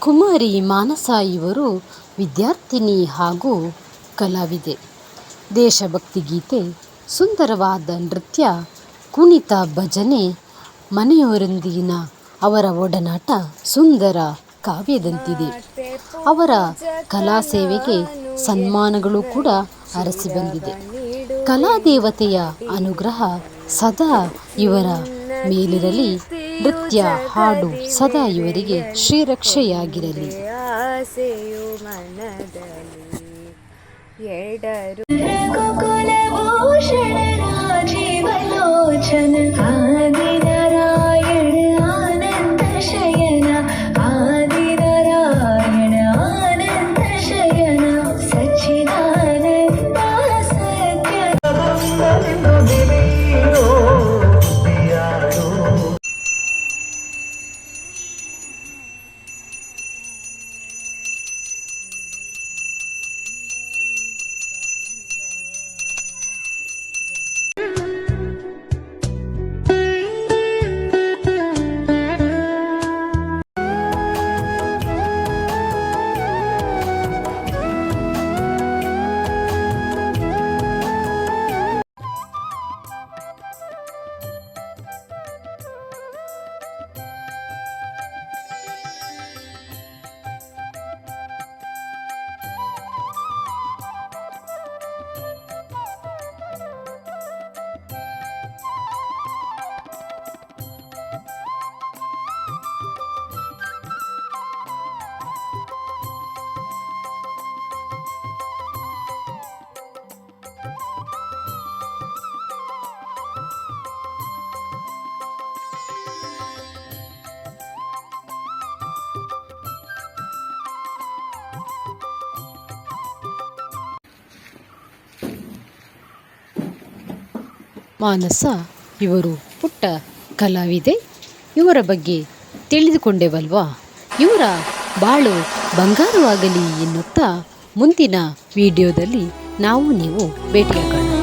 ಕುಮಾರಿ ಮಾನಸ ಇವರು ವಿದ್ಯಾರ್ಥಿನಿ ಹಾಗೂ ಕಲಾವಿದೆ. ದೇಶಭಕ್ತಿ ಗೀತೆ, ಸುಂದರವಾದ ನೃತ್ಯ, ಕುಣಿತ, ಭಜನೆ, ಮನೆಯವರೊಂದಿಗಿನ ಅವರ ಒಡನಾಟ ಸುಂದರ ಕಾವ್ಯದಂತಿದೆ. ಅವರ ಕಲಾ ಸೇವೆಗೆ ಸನ್ಮಾನಗಳು ಕೂಡ ಅರಸಿ ಬಂದಿದೆ. ಕಲಾದೇವತೆಯ ಅನುಗ್ರಹ ಸದಾ ಇವರ ಮೇಲಿರಲಿ. ನೃತ್ಯ, ಹಾಡು ಸದಾ ಇವರಿಗೆ ಶ್ರೀರಕ್ಷೆಯಾಗಿರಲಿ. ಮಾನಸ ಇವರು ಪುಟ್ಟ ಕಲಾವಿದೆ. ಇವರ ಬಗ್ಗೆ ತಿಳಿದುಕೊಂಡೆವಲ್ವಾ? ಇವರ ಬಾಳು ಬಂಗಾರವಾಗಲಿ ಎನ್ನುತ್ತಾ ಮುಂದಿನ ವಿಡಿಯೋದಲ್ಲಿ ನಾವು ನೀವು ಭೇಟಿಯಾಗೋಣ.